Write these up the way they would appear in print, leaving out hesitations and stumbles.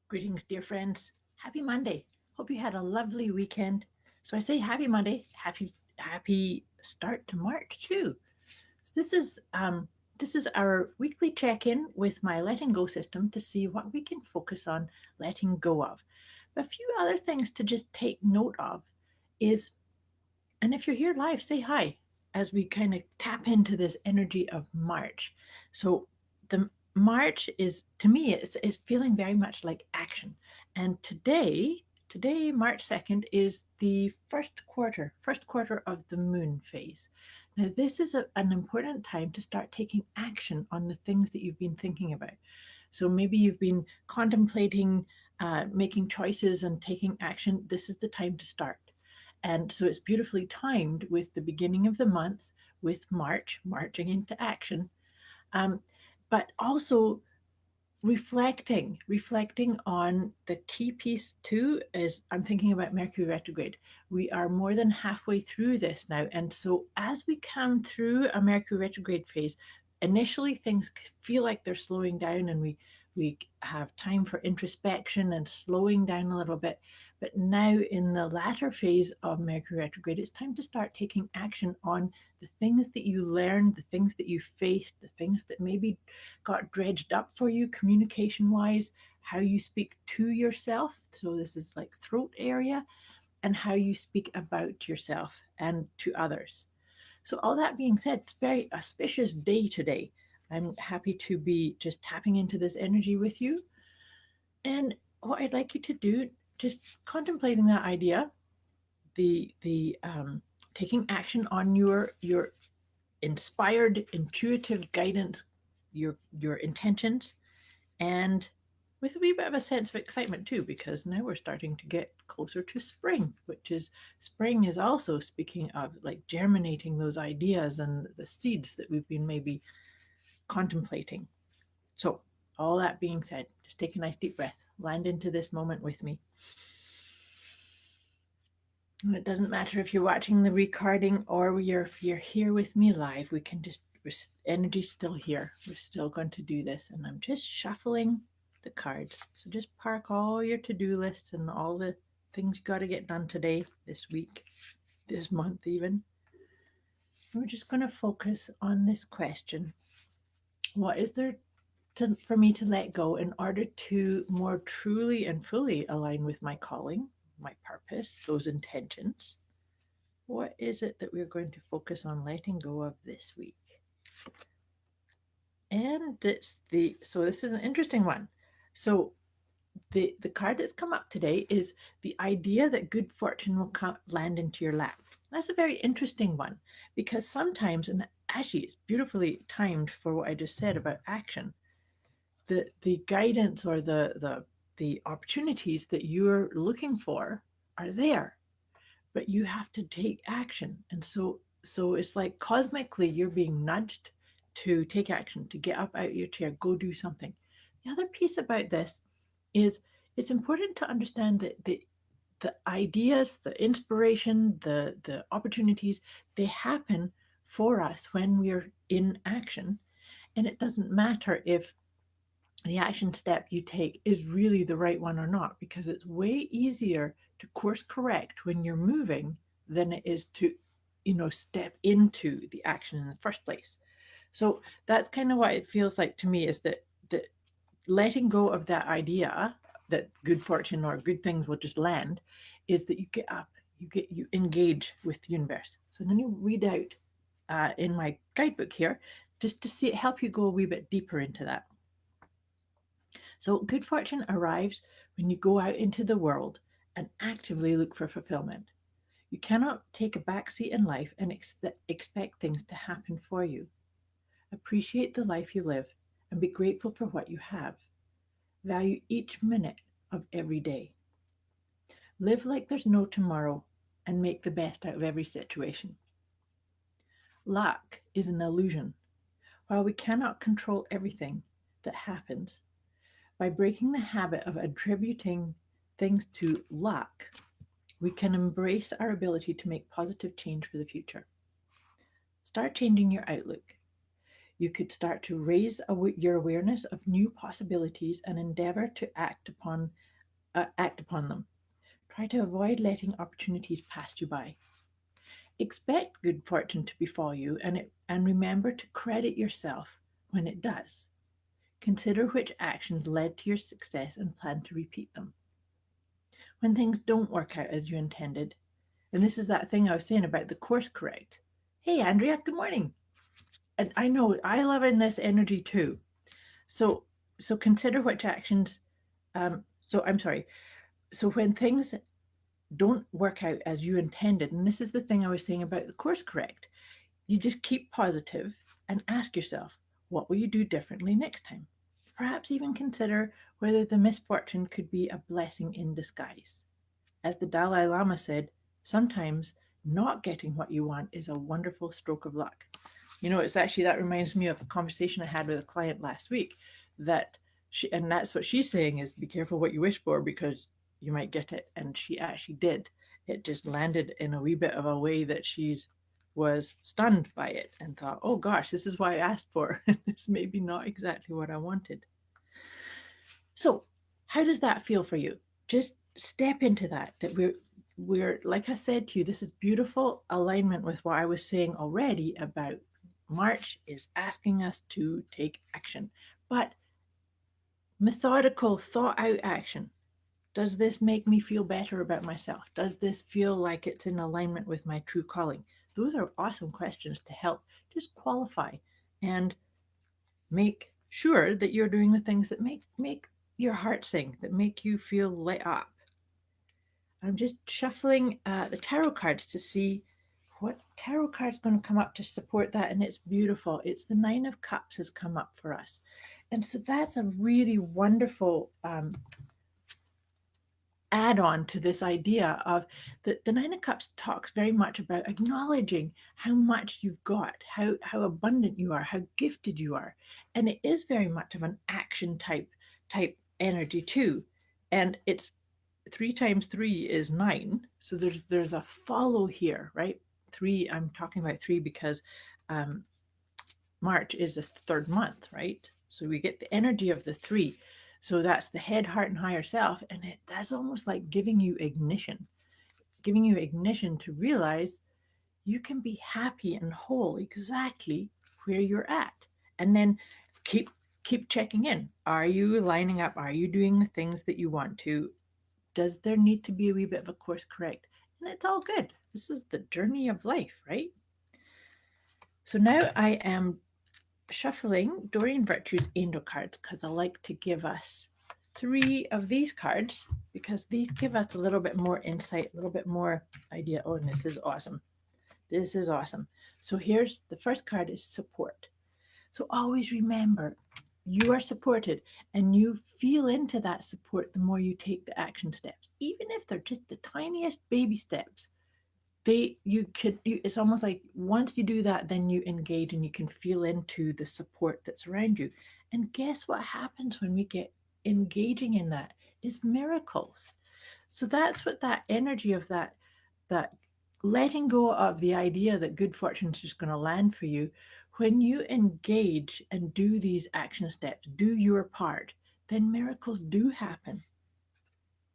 Greetings, dear friends. Happy Monday. Hope you had a lovely weekend. So I say happy Monday, happy start to March too. This is our weekly check-in with my letting go system to see what we can focus on letting go of. But a few other things to just take note of is, and if you're here live, say hi as we kind of tap into this energy of March. So the March is, to me, it's feeling very much like action. And today, March 2nd, is the first quarter of the moon phase. Now, this is an important time to start taking action on the things that you've been thinking about. So maybe you've been contemplating making choices and taking action. This is the time to start. And so it's beautifully timed with the beginning of the month, with March, marching into action. Um, but also reflecting on the key piece too is I'm thinking about Mercury retrograde. We are more than halfway through this now. And so as we come through a Mercury retrograde phase, initially things feel like they're slowing down and we have time for introspection and slowing down a little bit. But now in the latter phase of Mercury retrograde, it's time to start taking action on the things that you learned, the things that you faced, the things that maybe got dredged up for you communication wise, how you speak to yourself. So, this is like throat area, and how you speak about yourself and to others. So, all that being said, it's a very auspicious day today. I'm happy to be just tapping into this energy with you. And what I'd like you to do, just contemplating that idea, the taking action on your inspired, intuitive guidance, your intentions, and with a wee bit of a sense of excitement too, because now we're starting to get closer to spring, which is spring is also speaking of like germinating those ideas and the seeds that we've been maybe contemplating. So, all that being said, just take a nice deep breath, land into this moment with me. And it doesn't matter if you're watching the recording or if you're here with me live, we can just, energy's still here. We're still going to do this. And I'm just shuffling the cards. So just park all your to-do lists and all the things you got to get done today, this week, this month even. We're just going to focus on this question. What is there for me to let go in order to more truly and fully align with my calling, my purpose, those intentions? What is it that we're going to focus on letting go of this week? And so this is an interesting one. So the card that's come up today is the idea that good fortune will land into your lap. That's a very interesting one because sometimes, and actually it's beautifully timed for what I just said about action, the guidance or the opportunities that you're looking for are there, but you have to take action. And so it's like cosmically you're being nudged to take action, to get up out of your chair, go do something. The other piece about this is it's important to understand that the ideas, the inspiration, the opportunities, they happen for us when we're in action. And it doesn't matter if the action step you take is really the right one or not, because it's way easier to course correct when you're moving than it is to, step into the action in the first place. So that's kind of what it feels like to me, is that letting go of that idea that good fortune or good things will just land is that you get up, you engage with the universe. So then you read out in my guidebook here just to see it help you go a wee bit deeper into that. So, good fortune arrives when you go out into the world and actively look for fulfillment. You cannot take a backseat in life and expect things to happen for you. Appreciate the life you live and be grateful for what you have. Value each minute of every day. Live like there's no tomorrow and make the best out of every situation. Luck is an illusion. While we cannot control everything that happens, by breaking the habit of attributing things to luck, we can embrace our ability to make positive change for the future. Start changing your outlook. You could start to raise your awareness of new possibilities and endeavor to act upon them. Try to avoid letting opportunities pass you by. Expect good fortune to befall you, and remember to credit yourself when it does. Consider which actions led to your success and plan to repeat them. When things don't work out as you intended, and this is that thing I was saying about the course correct. Hey, Andrea, good morning. And I know I love in this energy too. So, so consider which actions. So I'm sorry. So when things don't work out as you intended, and this is the thing I was saying about the course correct, you just keep positive and ask yourself, what will you do differently next time? Perhaps even consider whether the misfortune could be a blessing in disguise. As the Dalai Lama said, sometimes not getting what you want is a wonderful stroke of luck. It's actually, that reminds me of a conversation I had with a client last week, and that's what she's saying is be careful what you wish for because you might get it. And she actually did. It just landed in a wee bit of a way that she's was stunned by it and thought, oh gosh, this is what I asked for. This may be not exactly what I wanted. So, how does that feel for you? Just step into that we're like I said to you, this is beautiful alignment with what I was saying already about March is asking us to take action. But methodical, thought out action. Does this make me feel better about myself? Does this feel like it's in alignment with my true calling? Those are awesome questions to help just qualify and make sure that you're doing the things that make your heart sing, that make you feel lit up. I'm just shuffling the tarot cards to see what tarot card is going to come up to support that, and it's beautiful. It's the Nine of Cups has come up for us, and so that's a really wonderful add on to this idea of the Nine of Cups talks very much about acknowledging how much you've got, how abundant you are, how gifted you are. And it is very much of an action type energy too. And it's 3 times 3 is 9. So there's a follow here, right? Three, I'm talking about three because um, March is the third month, right? So we get the energy of the three. So that's the head, heart, and higher self. And that's almost like giving you ignition to realize you can be happy and whole exactly where you're at. And then keep checking in. Are you lining up? Are you doing the things that you want to? Does there need to be a wee bit of a course correct? And it's all good. This is the journey of life, right? So now I am shuffling Doreen Virtue's Angel cards because I like to give us 3 of these cards because these give us a little bit more insight, a little bit more idea. Oh, and this is awesome. This is awesome. So here's the first card is support. So always remember you are supported and you feel into that support the more you take the action steps, even if they're just the tiniest baby steps. It's almost like once you do that, then you engage and you can feel into the support that's around you. And guess what happens when we get engaging in that is miracles. So that's what that energy of that letting go of the idea that good fortune is just going to land for you. When you engage and do these action steps, do your part, then miracles do happen.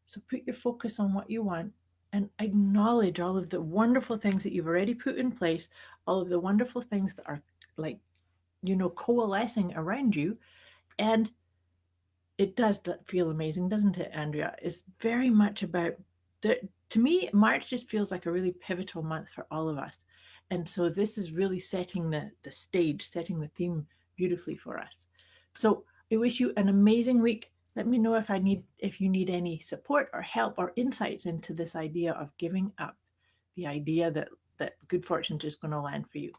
So put your focus on what you want and acknowledge all of the wonderful things that you've already put in place, all of the wonderful things that are like, coalescing around you. And it does feel amazing, doesn't it, Andrea? It's very much about to me, March just feels like a really pivotal month for all of us. And so this is really setting the stage, setting the theme beautifully for us. So I wish you an amazing week. Let me know if you need any support or help or insights into this idea of giving up the idea that good fortune is going to land for you.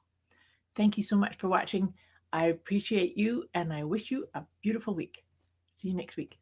Thank you so much for watching. I appreciate you and I wish you a beautiful week. See you next week.